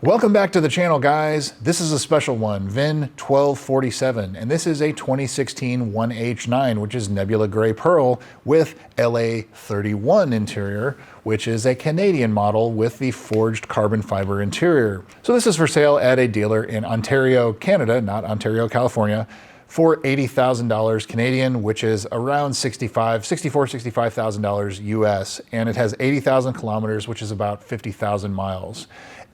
Welcome back to the channel, guys. This is a special one, VIN 1247, and this is a 2016 1H9, which is Nebula Gray Pearl with LA31 interior, which is a Canadian model with the forged carbon fiber interior. So this is for sale at a dealer in Ontario, Canada, not Ontario, California, for $80,000 Canadian, which is around $65,000 US, and it has 80,000 kilometers, which is about 50,000 miles.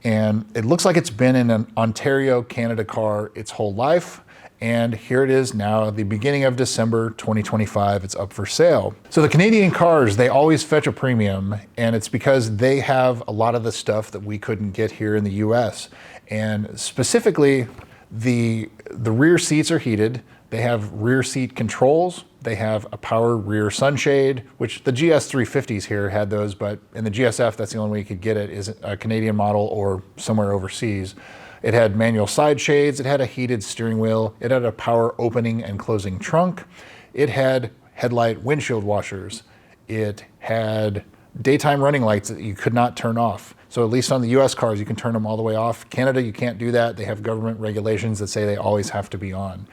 And it looks like it's been in an Ontario, Canada car its whole life. And here it is now at the beginning of December 2025, it's up for sale. So the Canadian cars, they always fetch a premium, and it's because they have a lot of the stuff that we couldn't get here in the US. And specifically, the rear seats are heated. They have rear seat controls. They have a power rear sunshade, which the GS350s here had those, but in the GSF, that's the only way you could get it, is a Canadian model or somewhere overseas. It had manual side shades. It had a heated steering wheel. It had a power opening and closing trunk. It had headlight windshield washers. It had daytime running lights that you could not turn off. So at least on the US cars, you can turn them all the way off. Canada, you can't do that. They have government regulations that say they always have to be on.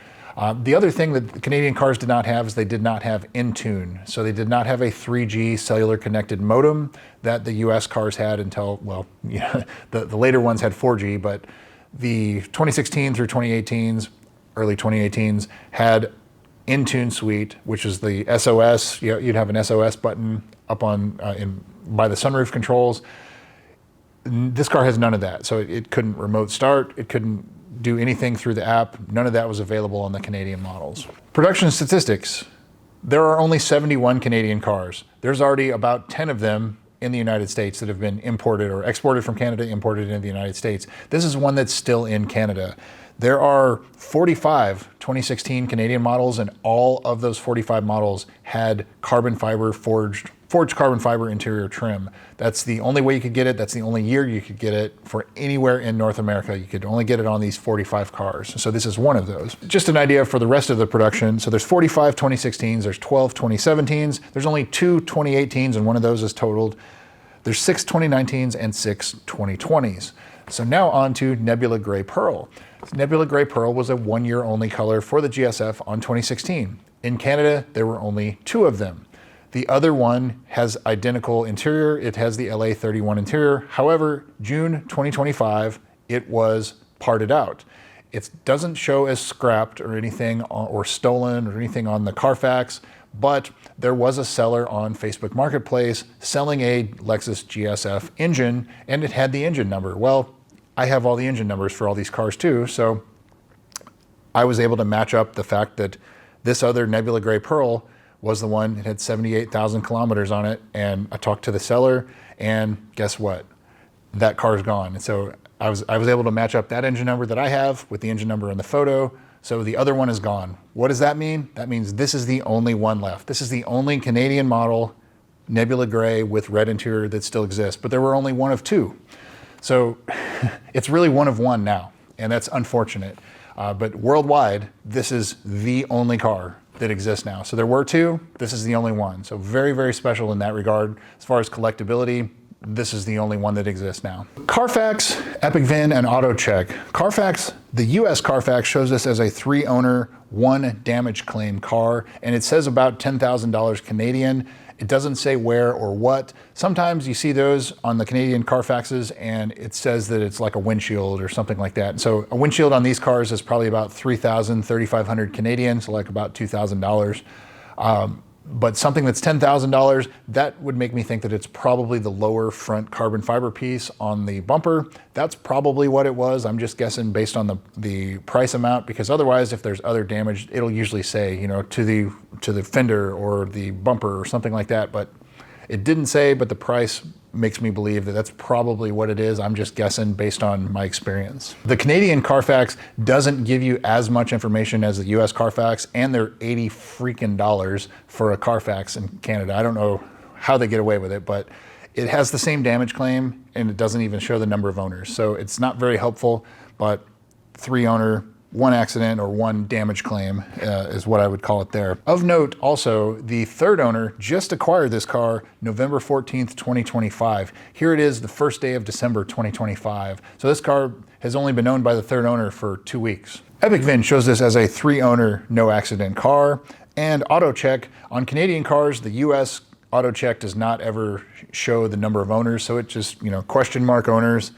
The other thing that the Canadian cars did not have is they did not have Intune. So they did not have a 3G cellular connected modem that the US cars had until, well, yeah, the later ones had 4G, but the 2016 through 2018s, early 2018s, had Intune Suite, which is the SOS. You'd have an SOS button up on by the sunroof controls. This car has none of that, so it couldn't remote start. It couldn't do anything through the app. None of that was available on the Canadian models. Production statistics. There are only 71 Canadian cars. There's already about 10 of them in the United States that have been imported or exported from Canada, imported into the United States. This is one that's still in Canada. There are 45 2016 Canadian models, and all of those 45 models had carbon fiber forged carbon fiber interior trim. That's the only way you could get it. That's the only year you could get it for anywhere in North America. You could only get it on these 45 cars. So this is one of those. Just an idea for the rest of the production. So there's 45 2016s, there's 12 2017s, there's only 2 2018s, and one of those is totaled. There's 6 2019s and 6 2020s. So now on to Nebula Gray Pearl. Nebula Gray Pearl was a 1-year only color for the GSF on 2016. In Canada, there were only 2 of them. The other one has identical interior. It has the LA31 interior. However, June 2025, it was parted out. It doesn't show as scrapped or anything or stolen or anything on the Carfax, but there was a seller on Facebook Marketplace selling a Lexus GSF engine, and it had the engine number. Well, I have all the engine numbers for all these cars too, so I was able to match up the fact that this other Nebula Gray Pearl was the one that had 78,000 kilometers on it, and I talked to the seller, and guess what? That car's gone. And so I was able to match up that engine number that I have with the engine number in the photo, so the other one is gone. What does that mean? That means this is the only one left. This is the only Canadian model Nebula Gray with red interior that still exists, but there were only one of 2. So it's really one of 1 now, and that's unfortunate. But worldwide, this is the only car that exists now. So there were 2, this is the only one. So very, very special in that regard. As far as collectability, this is the only one that exists now. Carfax, Epic VIN, and AutoCheck. Carfax, the US Carfax shows this as a 3-owner, 1 damage claim car, and it says about $10,000 Canadian. It doesn't say where or what. Sometimes you see those on the Canadian Carfaxes and it says that it's like a windshield or something like that. And so a windshield on these cars is probably about $3,000, $3,500 Canadian, so like about $2,000. But something that's $10,000, that would make me think that it's probably the lower front carbon fiber piece on the bumper. That's probably what it was. I'm just guessing based on the price amount, because otherwise, if there's other damage, it'll usually say, you know, to the fender or the bumper or something like that. But it didn't say, but the price makes me believe that that's probably what it is. I'm just guessing based on my experience. The Canadian Carfax doesn't give you as much information as the US Carfax, and they're $80 freaking for a Carfax in Canada. I don't know how they get away with it, but it has the same damage claim and it doesn't even show the number of owners. So it's not very helpful, but 3-owner, one accident or one damage claim is what I would call it there. Of note also, the third owner just acquired this car November 14th, 2025. Here it is the first day of December 2025. So this car has only been owned by the third owner for 2 weeks. Epic VIN shows this as a 3-owner, no accident car. And AutoCheck, on Canadian cars, the US AutoCheck does not ever show the number of owners. So it just, question mark owners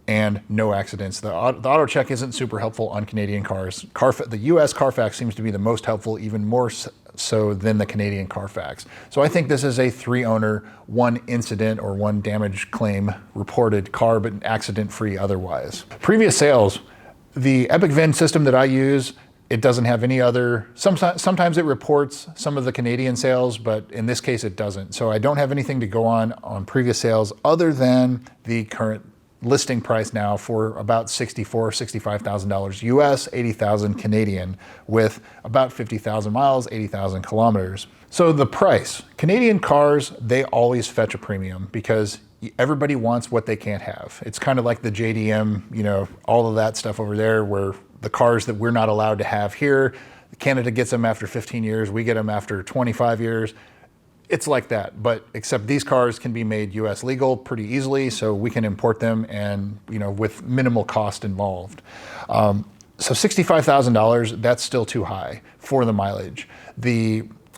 and no accidents. The AutoCheck isn't super helpful on Canadian cars. The US Carfax seems to be the most helpful, even more so than the Canadian Carfax. So I think this is a 3-owner, 1 incident or 1 damage claim reported car, but accident-free otherwise. Previous sales, the Epic VIN system that I use, it doesn't have any other, sometimes it reports some of the Canadian sales, but in this case it doesn't. So I don't have anything to go on previous sales other than the current listing price now for about $65,000 US, 80,000 Canadian, with about 50,000 miles, 80,000 kilometers. So the price, Canadian cars, they always fetch a premium because everybody wants what they can't have. It's kind of like the JDM, all of that stuff over there, where the cars that we're not allowed to have here, Canada gets them after 15 years, we get them after 25 years. It's like that, but except these cars can be made US legal pretty easily, so we can import them and, with minimal cost involved. So $65,000, that's still too high for the mileage.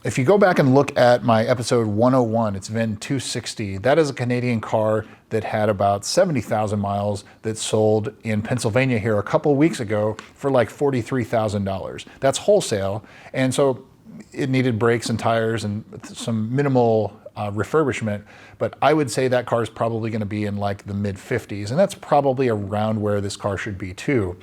If you go back and look at my episode 101, it's VIN 260, that is a Canadian car that had about 70,000 miles that sold in Pennsylvania here a couple weeks ago for like $43,000. That's wholesale, and so it needed brakes and tires and some minimal refurbishment, but I would say that car is probably going to be in like the mid-50s, and that's probably around where this car should be too.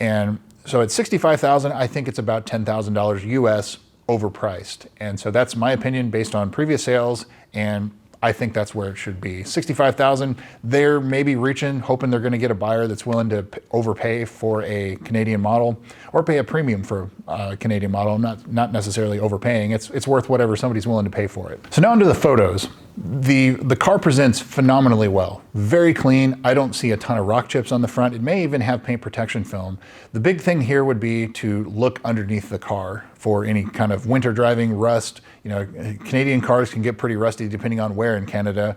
And so at $65,000, I think it's about $10,000 US overpriced. And so that's my opinion based on previous sales, and I think that's where it should be. $65,000, they're maybe reaching, hoping they're going to get a buyer that's willing to overpay for a Canadian model or pay a premium for a Canadian model, not necessarily overpaying. It's worth whatever somebody's willing to pay for it. So now onto the photos. The car presents phenomenally well. Very clean. I don't see a ton of rock chips on the front. It may even have paint protection film. The big thing here would be to look underneath the car for any kind of winter driving, rust. Canadian cars can get pretty rusty depending on where in Canada,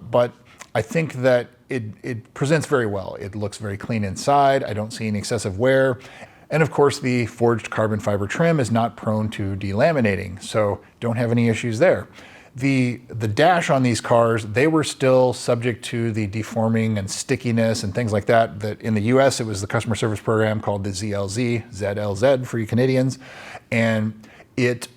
but I think that it presents very well. It looks very clean inside. I don't see any excessive wear. And of course, the forged carbon fiber trim is not prone to delaminating, so don't have any issues there. The dash on these cars, they were still subject to the deforming and stickiness and things like that in the US, it was the customer service program called the ZLZ for you Canadians. And it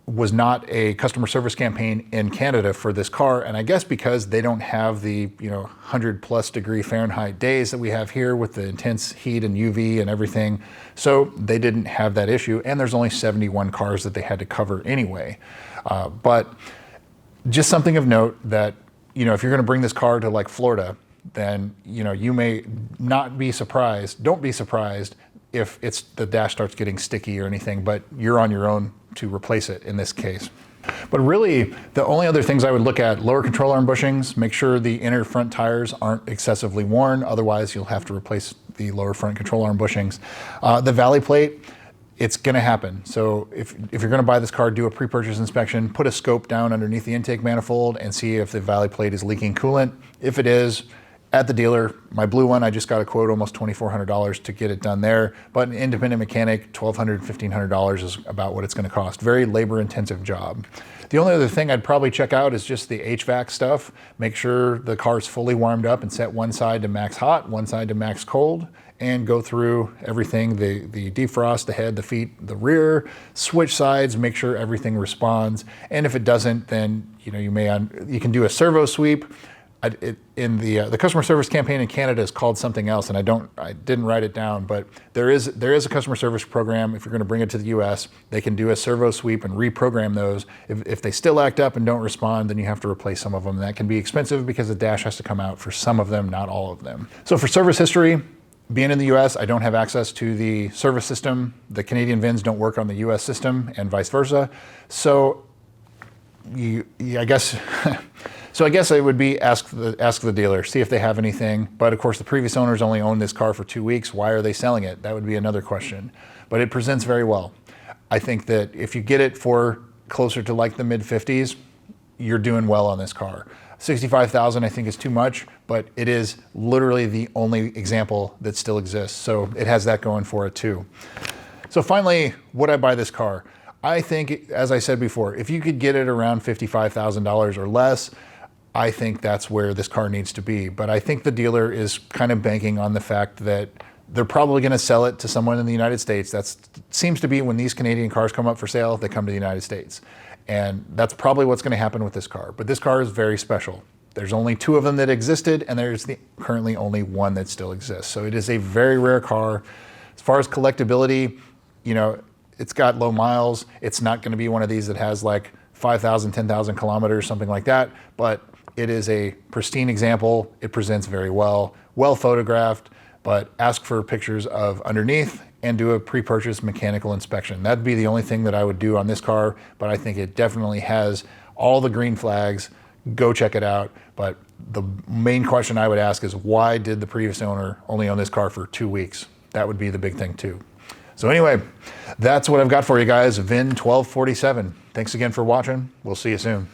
was not a customer service campaign in Canada for this car. And I guess because they don't have the 100+ degree Fahrenheit days that we have here with the intense heat and UV and everything. So they didn't have that issue. And there's only 71 cars that they had to cover anyway. But just something of note that, if you're going to bring this car to like Florida, then, you may not be surprised. Don't be surprised if the dash starts getting sticky or anything, but you're on your own to replace it in this case. But really, the only other things I would look at, lower control arm bushings, make sure the inner front tires aren't excessively worn. Otherwise, you'll have to replace the lower front control arm bushings. The valley plate, it's going to happen. So if you're going to buy this car, do a pre-purchase inspection, put a scope down underneath the intake manifold and see if the valley plate is leaking coolant. If it is, at the dealer, my blue one, I just got a quote almost $2,400 to get it done there. But an independent mechanic, $1,200, $1,500 is about what it's going to cost. Very labor intensive job. The only other thing I'd probably check out is just the HVAC stuff. Make sure the car's fully warmed up and set one side to max hot, one side to max cold, and go through everything, the defrost, the head, the feet, the rear, switch sides, make sure everything responds. And if it doesn't, then you can do a servo sweep. In the customer service campaign in Canada is called something else, and I didn't write it down, but there is a customer service program. If you're going to bring it to the US, they can do a servo sweep and reprogram those. If they still act up and don't respond, then you have to replace some of them. That can be expensive because the dash has to come out for some of them, not all of them. So for service history, being in the US, I don't have access to the service system. The Canadian VINs don't work on the US system and vice versa. So I guess So I guess it would be ask the dealer, see if they have anything. But of course, the previous owners only owned this car for 2 weeks. Why are they selling it? That would be another question. But it presents very well. I think that if you get it for closer to like the mid 50s, you're doing well on this car. 65,000 I think is too much, but it is literally the only example that still exists. So it has that going for it too. So finally, would I buy this car? I think, as I said before, if you could get it around $55,000 or less, I think that's where this car needs to be. But I think the dealer is kind of banking on the fact that they're probably going to sell it to someone in the United States. That seems to be when these Canadian cars come up for sale, they come to the United States. And that's probably what's going to happen with this car. But this car is very special. There's only 2 of them that existed, and there's currently only 1 that still exists. So it is a very rare car. As far as collectability, you know, it's got low miles. It's not going to be one of these that has like 5,000, 10,000 kilometers, something like that. But it is a pristine example. It presents very well, well photographed, but ask for pictures of underneath and do a pre-purchase mechanical inspection. That'd be the only thing that I would do on this car, but I think it definitely has all the green flags. Go check it out. But the main question I would ask is, why did the previous owner only own this car for 2 weeks? That would be the big thing too. So anyway, that's what I've got for you guys. VIN 1247. Thanks again for watching. We'll see you soon.